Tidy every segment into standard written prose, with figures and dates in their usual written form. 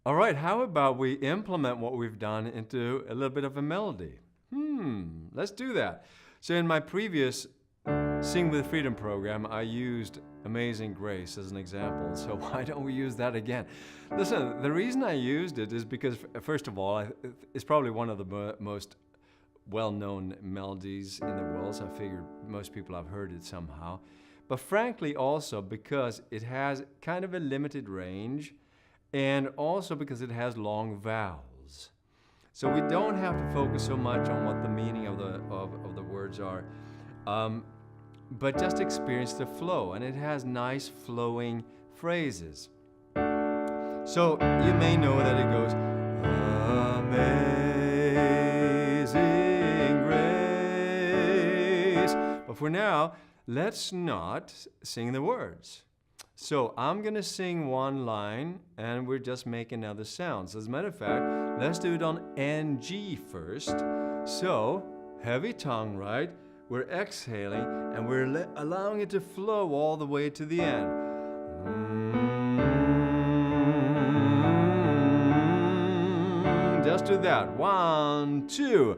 All right, how about we implement what we've done into a little bit of a melody? Let's do that. So in my previous Sing with Freedom program, I used Amazing Grace as an example. So why don't we use that again? Listen, the reason I used it is because, first of all, it's probably one of the most well-known melodies in the world, so I figured most people have heard it somehow. But frankly also because it has kind of a limited range, and also because it has long vowels. So we don't have to focus so much on what the meaning of the words are, but just experience the flow, and it has nice flowing phrases. So you may know that it goes, Amazing Grace. But for now, let's not sing the words. So I'm going to sing one line, and we're just making other sounds. As a matter of fact, let's do it on NG first. So, heavy tongue, right? We're exhaling, and we're allowing it to flow all the way to the end. Just do that. 1, 2.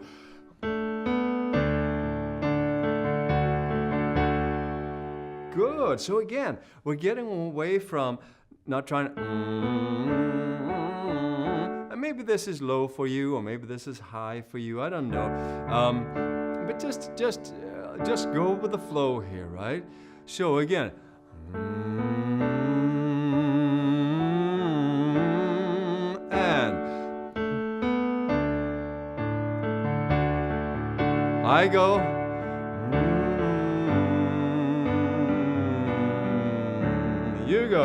Good. So again, we're getting away from not trying to, and maybe this is low for you, or maybe this is high for you. I don't know. But just go with the flow here, right? So again, and I go. You go.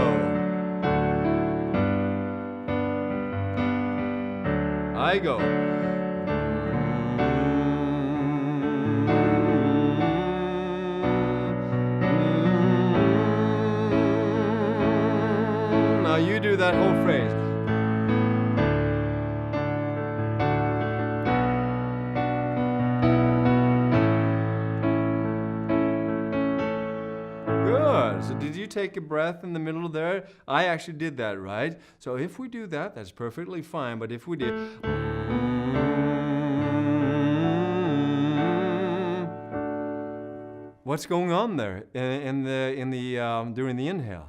I go. Now you do that whole phrase. Good. So did you take a breath in the middle there? I actually did that, right? So if we do that, that's perfectly fine. But if we did, what's going on there during the inhale?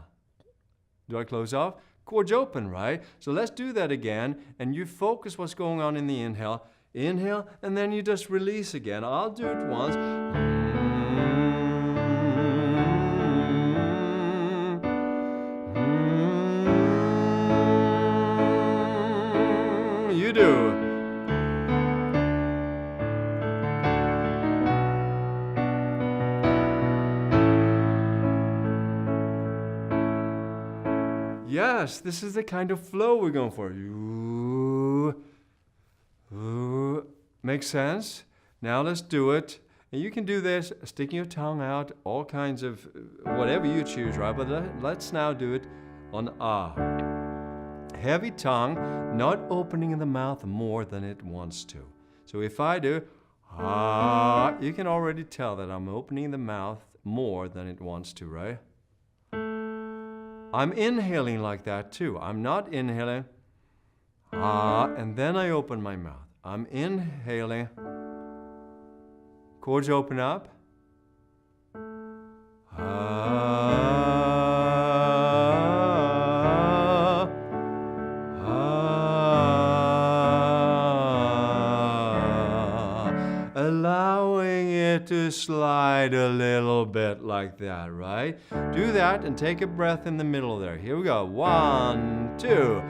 Do I close off? Chords open, right? So let's do that again, and you focus what's going on in the inhale. Inhale, and then you just release again. I'll do it once. You do. Yes, this is the kind of flow we're going for. Makes sense? Now let's do it. And you can do this, sticking your tongue out, all kinds of, whatever you choose, right? But let's now do it on ah. Heavy tongue, not opening the mouth more than it wants to. So if I do ah, you can already tell that I'm opening the mouth more than it wants to, right? I'm inhaling like that too. I'm not inhaling ah, and then I open my mouth. I'm inhaling. Chords open up. Allowing it to slide a little bit like that, right? Do that and take a breath in the middle there. Here we go. 1, 2.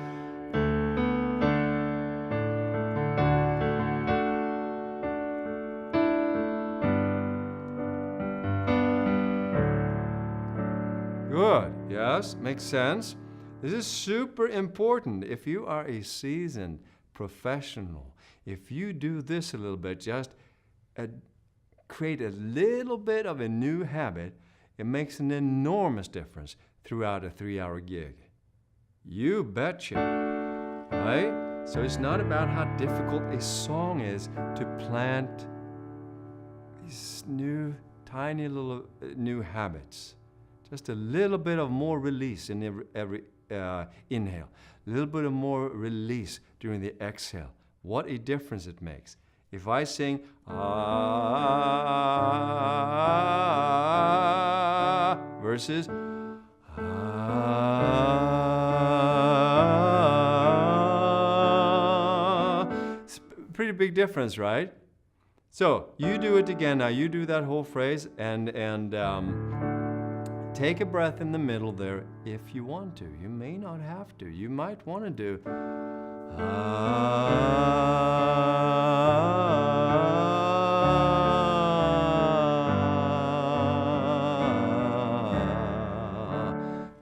Good. Yes, makes sense. This is super important. If you are a seasoned professional, if you do this a little bit, just create a little bit of a new habit, it makes an enormous difference throughout a 3-hour gig. You betcha, right? So it's not about how difficult a song is to plant these new, tiny little new habits. Just a little bit of more release in every inhale. a little bit of more release during the exhale. What a difference it makes. If I sing ah versus ah, it's a pretty big difference, right? So you do it again now. You do that whole phrase and take a breath in the middle there if you want to. You may not have to. You might want to do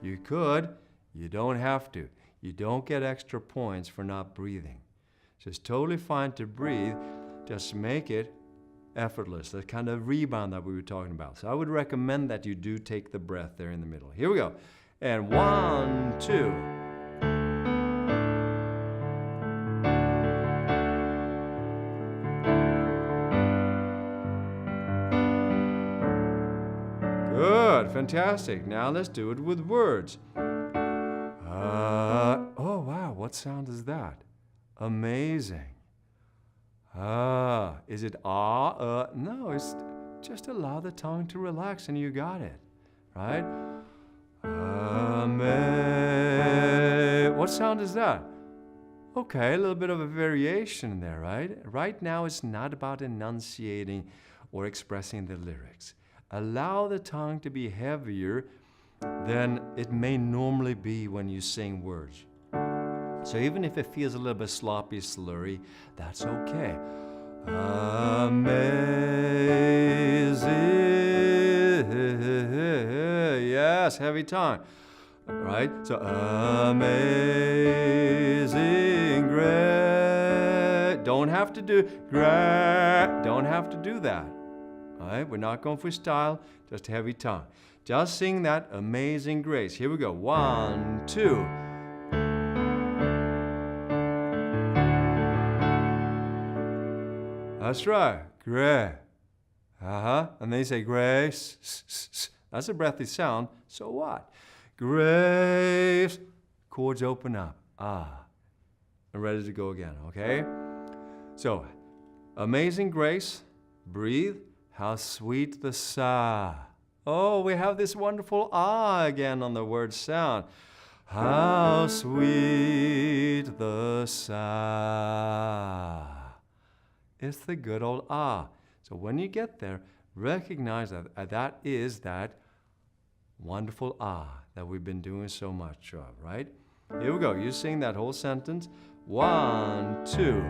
You could. You don't have to. You don't get extra points for not breathing. So it's totally fine to breathe. Just make it effortless, that kind of rebound that we were talking about. So I would recommend that you do take the breath there in the middle. Here we go. And 1, 2. Good, fantastic. Now let's do it with words. Oh wow, what sound is that? Amazing. Is it no, it's just allow the tongue to relax and you got it, right? What sound is that? Okay, a little bit of a variation there, right? Right now it's not about enunciating or expressing the lyrics. Allow the tongue to be heavier than it may normally be when you sing words. So even if it feels a little bit sloppy, slurry, that's okay. Amazing. Yes, heavy tongue. Right? So amazing grace. Don't have to do don't have to do that. All right? We're not going for style, just heavy tongue. Just sing that amazing grace. Here we go. 1, 2. That's right. Grace. And they say grace. That's a breathy sound. So what? Grace. Chords open up. And ready to go again, okay? So, amazing grace. Breathe. How sweet the sigh. Oh, we have this wonderful again on the word sound. How sweet the sigh. It's the good old So when you get there, recognize that that is that wonderful that we've been doing so much of, right? Here we go. You sing that whole sentence. 1, 2.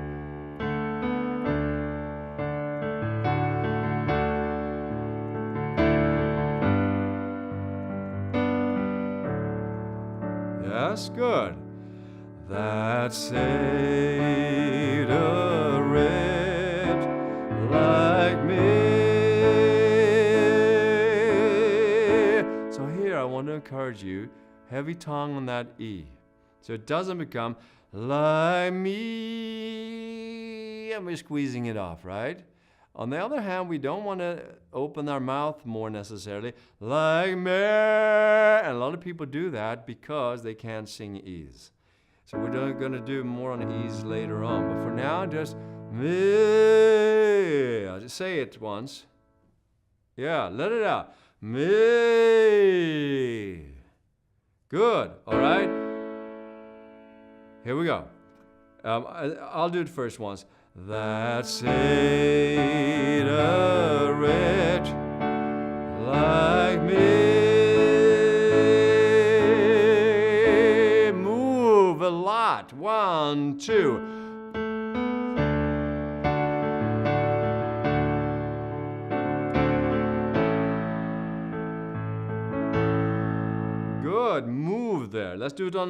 Yes, good. That saved a wretch like me. So here I want to encourage you, heavy tongue on that E. So it doesn't become like me, and we're squeezing it off, right? On the other hand, we don't want to open our mouth more necessarily, like me. And a lot of people do that because they can't sing E's. So we're going to do more on E's later on. But for now, just me. I'll just say it once. Yeah, let it out. Me. Good. All right. Here we go. I'll do it first once. That saved a wretch like me. Move a lot. 1, 2. Good. Move there. Let's do it on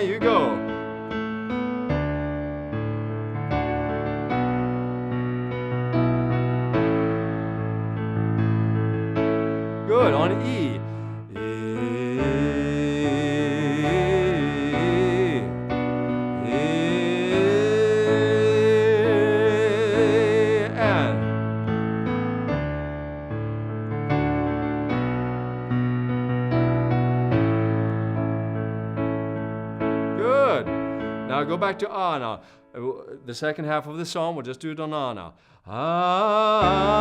you go. Good. On E. Go back to ah now. The second half of the song, we'll just do it on ah now. Ah.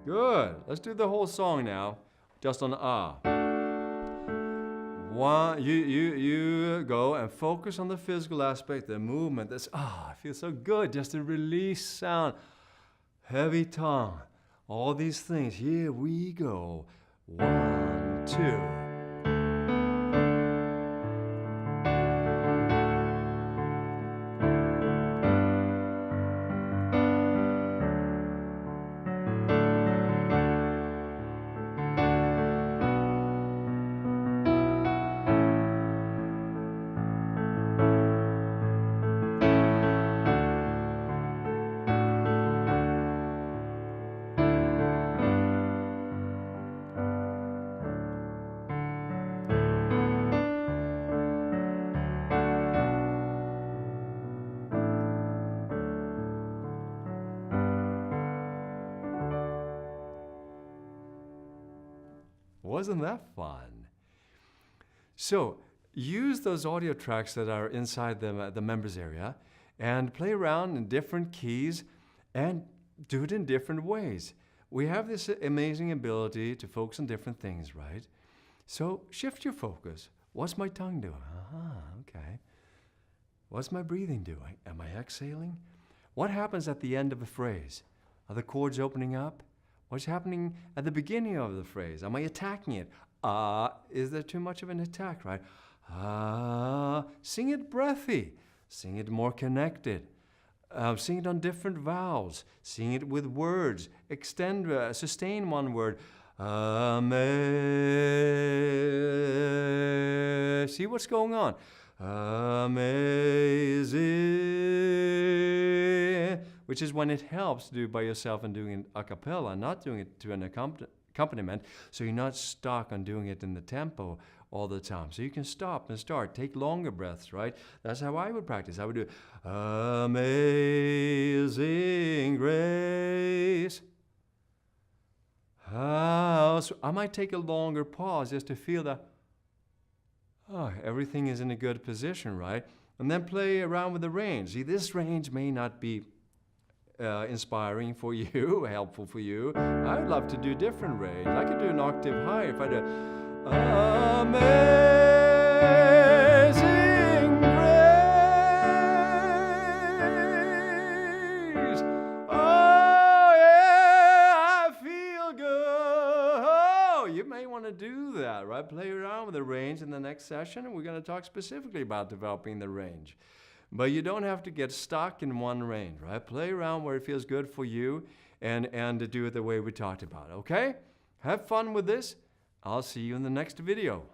Good. Let's do the whole song now, just on ah. One, you go and focus on the physical aspect, the movement. That's it feels so good, just a release sound, heavy tongue, all these things. Here we go. 1, 2. Wasn't that fun? So use those audio tracks that are inside the members area and play around in different keys and do it in different ways. We have this amazing ability to focus on different things, right? So shift your focus. What's my tongue doing? Okay. What's my breathing doing? Am I exhaling? What happens at the end of a phrase? Are the chords opening up? What's happening at the beginning of the phrase? Am I attacking it? Is there too much of an attack, right? Sing it breathy. Sing it more connected. Sing it on different vowels. Sing it with words. Extend, sustain one word. See what's going on. Amazing. Which is when it helps to do it by yourself and doing it a cappella, not doing it to an accompaniment, so you're not stuck on doing it in the tempo all the time. So you can stop and start, take longer breaths, right? That's how I would practice. I would do Amazing Grace. So I might take a longer pause just to feel that, everything is in a good position, right? And then play around with the range. See, this range may not be inspiring for you, helpful for you. I'd love to do different range. I could do an octave higher if I do Amazing Grace. Oh yeah, I feel good. Oh, you may want to do that, right? Play around with the range in the next session, and we're going to talk specifically about developing the range. But you don't have to get stuck in one range, right? Play around where it feels good for you and to do it the way we talked about, okay? Have fun with this. I'll see you in the next video.